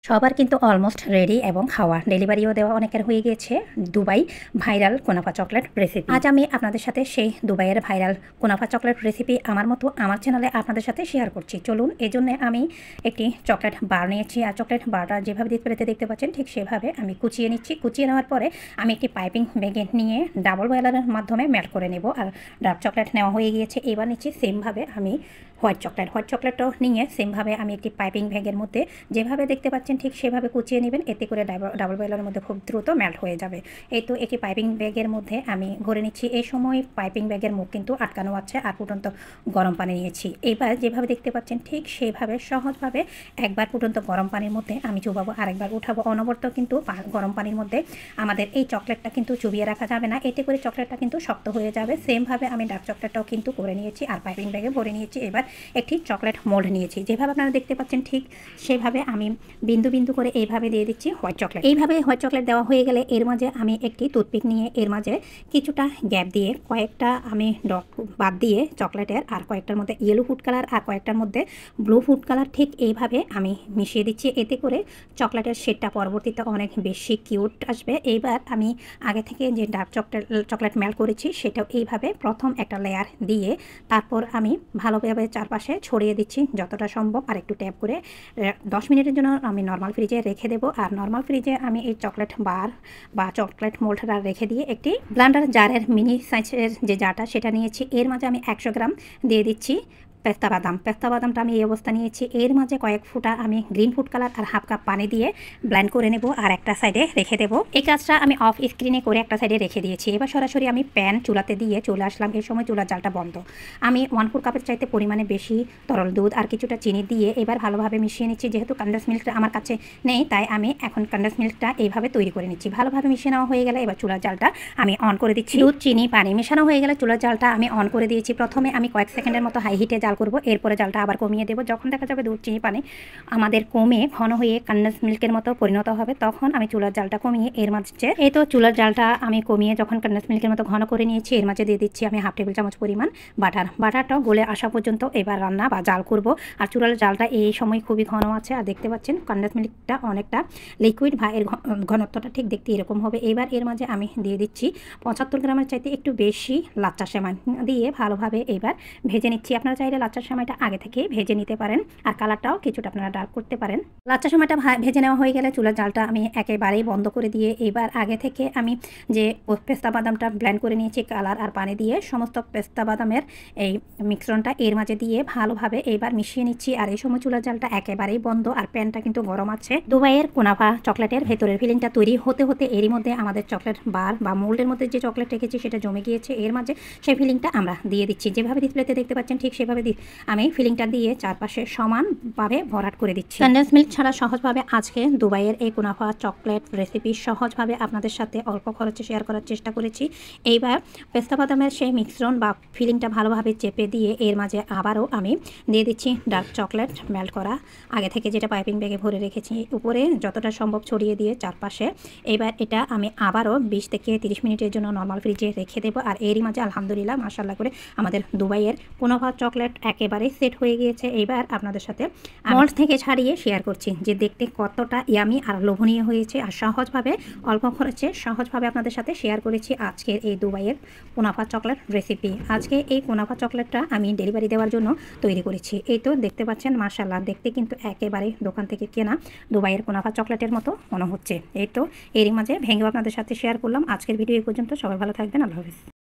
সবার কিন্তু almost ready এবং খাওয়া ডেলিভারিও দেওয়া অনেকের হয়ে গিয়েছে দুবাই ভাইরাল কুনাফা চকলেট রেসিপি। আজ আমি আপনাদের সাথে সেই দুবাইয়ের ভাইরাল কুনাফা চকলেট রেসিপি আমার মতো আমার চ্যানেলে আপনাদের সাথে শেয়ার করছি। চলুন, এজন্য আমি একটি চকলেট বার নিয়েছি, আর চকলেট বারটা যেভাবে ডিসপ্লেতে দেখতে পাচ্ছেন ঠিক সেভাবে আমি কুচিয়ে নিচ্ছি। কুচিয়ে নেওয়ার পরে আমি একটি পাইপিং ব্যাগে নিয়ে ডাবল বয়েলারের মাধ্যমে মেল্ট করে নেব। আর ডার্ক চকলেট নেওয়া হয়ে গিয়েছে। এবার নিচ্ছি সেমভাবে আমি হোয়াইট চকলেটটাও নিয়ে সেমভাবে আমি একটি পাইপিং ব্যাগের মধ্যে যেভাবে দেখতে পাচ্ছেন ঠিক সেভাবে কুচিয়ে নেবেন। এতে করে ডাবল বয়েলারের মধ্যে খুব দ্রুত মেল্ট হয়ে যাবে। এই তো একটি পাইপিং ব্যাগের মধ্যে আমি ভরে নিচ্ছি। এই সময় পাইপিং ব্যাগের মুখ কিন্তু আটকানো আছে, আর ফুটন্ত গরম পানি নিয়েছি। এবার যেভাবে দেখতে পাচ্ছেন ঠিক সেভাবে সহজভাবে একবার ফুটন্ত গরম পানির মধ্যে আমি চুবাবো, আরেকবার উঠাবো। অনবরত কিন্তু গরম পানির মধ্যে আমাদের এই চকলেটটা কিন্তু চুবিয়ে রাখা যাবে না, এতে করে চকলেটটা কিন্তু শক্ত হয়ে যাবে। সেমভাবে আমি ডার্ক চকলেটটাও কিন্তু করে নিয়েছি আর পাইপিং ব্যাগে ভরে নিয়েছি। এবার একটি চকলেট মোল্ড নিয়েছি, যেভাবে আপনারা দেখতে পাচ্ছেন ঠিক সেভাবে আমি বিন্দু বিন্দু করে এইভাবে দিয়ে দিচ্ছি হোয়াইট চকলেট। এইভাবে হোয়াইট চকলেট দেওয়া হয়ে গেলে এর মাঝে আমি একটি টুথপিক নিয়ে এর মাঝে কিছুটা গ্যাপ দিয়ে কয়েকটা আমি ডট বাদ দিয়ে চকলেটের আর কয়েকটার মধ্যে ইয়েলো ফুড কালার আর কয়েকটার মধ্যে ব্লু ফুড কালার ঠিক এইভাবে আমি মিশিয়ে দিচ্ছি। এতে করে চকলেটের শেডটা পরবর্তীতে অনেক বেশি কিউট আসবে। এইবার আমি আগে থেকে যে ডার্ক চকলেট মেল্ট করেছি সেটাও এইভাবে প্রথম একটা লেয়ার দিয়ে তারপর আমি ভালোভাবে চারপাশে ছড়িয়ে দিচ্ছি যতটা সম্ভব। আর একটু ট্যাপ করে 10 মিনিটের জন্য আমি নর্মাল ফ্রিজে রেখে দেবো। আর নর্মাল ফ্রিজে আমি এই চকলেট বার বা চকলেট মোল্ডটা রেখে দিয়ে একটি ব্লেন্ডার জারের মিনি সাইজের যে জারটা সেটা নিয়েছি। এর মাঝে আমি 100 গ্রাম দিয়ে দিচ্ছি পেস্তা বাদামটা আমি এই অবস্থা নিয়েছি। এর মাঝে কয়েক ফুটা আমি গ্রিন ফুড কালার আর হাফ কাপ পানি দিয়ে ব্লেন্ড করে নেব আর একটা সাইডে রেখে দেবো। এই কাজটা আমি অফ স্ক্রিনে করে একটা সাইডে রেখে দিয়েছি। এবার সরাসরি আমি প্যান চুলাতে দিয়ে চলে আসলাম। এই সময় চুলার জালটা বন্ধ। আমি 1/4 কাপের চাইতে পরিমাণে বেশি তরল দুধ আর কিছুটা চিনি দিয়ে এবার ভালোভাবে মিশিয়ে নিচ্ছি। যেহেতু কনডেন্স মিল্কটা আমার কাছে নেই, তাই আমি এখন কনডেন্স মিল্কটা এইভাবে তৈরি করে নিচ্ছি। ভালোভাবে মিশিয়ে নেওয়া হয়ে গেলে এবার চুলার জালটা আমি অন করে দিচ্ছি। দুধ, চিনি, পানি মেশানো হয়ে গেলে চুলার জালটা আমি অন করে দিয়েছি। প্রথমে আমি কয়েক সেকেন্ডের মতো হাই হিটে জাল করব, এরপরে জালটা আবার কমিয়ে দেবো। যখন দেখা যাবে দুধ, চিনি, পানি আমাদের কমে ঘন হয়ে কনডেন্স মিল্কের মতো পরিণত হবে, তখন আমি চুলার জালটা কমিয়ে এর মাঝে এই তো চুলার জালটা আমি কমিয়ে যখন কনডেন্স মিল্কের মতো ঘন করে নিয়েছি, এর মাঝে দিয়ে দিচ্ছি আমি হাফ টেবিল চামচ পরিমাণ বাটারটাও গলে আসা পর্যন্ত এবার রান্না বা জাল করব। আর চুলার জালটা এই সময় খুবই ঘন আছে, আর দেখতে পাচ্ছেন কনডেন্স মিল্কটা অনেকটা লিকুইড বা এর ঘনত্বটা ঠিক দেখতে এরকম হবে। এবার এর মাঝে আমি দিয়ে দিচ্ছি 75 গ্রামের চাইতে একটু বেশি লাচ্চা সেমাই দিয়ে ভালোভাবে এবার ভেজে নিচ্ছি। আপনারা চাইলে লাচ্চা সেমাইটা আগে থেকে ভেজে নিতে পারেন, আর কালারটাও কিছুটা আপনারা ডার্ক করতে পারেন। লাচ্চা সেমাইটা ভেজে নেওয়া হয়ে গেলে চুলার জালটা আমি একেবারেই বন্ধ করে দিয়ে এবার আগে থেকে আমি যে পেস্তা বাদামটা ব্লেন্ড করে নিয়েছি কালার আর পানি দিয়ে, সমস্ত পেস্তা বাদামের এই মিশ্রণটা এর মাঝে দিয়ে ভালোভাবে এবার মিশিয়ে নিচ্ছি। আর এই সময় চুলার জালটা একেবারেই বন্ধ, আর প্যানটা কিন্তু গরম আছে। দুবাইয়ের কুনাফা চকলেটের ভেতরের ফিলিংটা তৈরি হতে হতে এরই মধ্যে আমাদের চকলেট বার বা মোল্ডের মধ্যে যে চকলেট রেখেছি সেটা জমে গিয়েছে। এর মাঝে সেই ফিলিংটা আমরা দিয়ে দিচ্ছি। যেভাবে ডিসপ্লেতে দেখতে পাচ্ছেন ঠিক সেভাবে আমি ফিলিংটা দিয়ে চারপাশে সমানভাবে ভরাট করে দিচ্ছি। কনডেন্স মিল্ক ছাড়া সহজভাবে আজকে দুবাইয়ের এই কুনাফা চকলেট রেসিপি সহজভাবে আপনাদের সাথে অল্প খরচে শেয়ার করার চেষ্টা করেছি। এইবার পেস্তা বাদামের সেই মিশ্রণ বা ফিলিংটা ভালোভাবে চেপে দিয়ে এর মাঝে আবারও আমি দিয়ে দিচ্ছি ডার্ক চকলেট মেল্ট করা আগে থেকে, যেটা পাইপিং ব্যাগে ভরে রেখেছি, উপরে যতটা সম্ভব ছড়িয়ে দিয়ে চারপাশে। এবার এটা আমি আবারও 20 থেকে 30 মিনিটের জন্য নর্মাল ফ্রিজে রেখে দেবো। আর এরই মাঝে আলহামদুলিল্লাহ মাশাআল্লাহ করে আমাদের দুবাইয়ের কুনাফা চকলেট একেবারে সেট হয়ে গিয়েছে। এইবার আপনাদের সাথে মোল্ড থেকে ছাড়িয়ে শেয়ার করছি যে দেখতে কতটা ইয়ামি আর লোভনীয় হয়েছে, আর সহজভাবে অল্প খরচে সহজভাবে আপনাদের সাথে শেয়ার করেছি আজকের এই দুবাইয়ের কুনাফা চকলেট রেসিপি। আজকে এই কুনাফা চকলেটটা আমি ডেলিভারি দেওয়ার জন্য তৈরি করেছি। এই তো দেখতে পাচ্ছেন মাশাআল্লাহ, দেখতে কিন্তু একেবারে দোকান থেকে কেনা দুবাইয়ের কুনাফা চকলেটের মতো মনে হচ্ছে। এই তো এরই মাঝে ভেঙেও আপনাদের সাথে শেয়ার করলাম। আজকের ভিডিও এই পর্যন্ত। সবাই ভালো থাকবেন। আল্লাহ হাফেজ।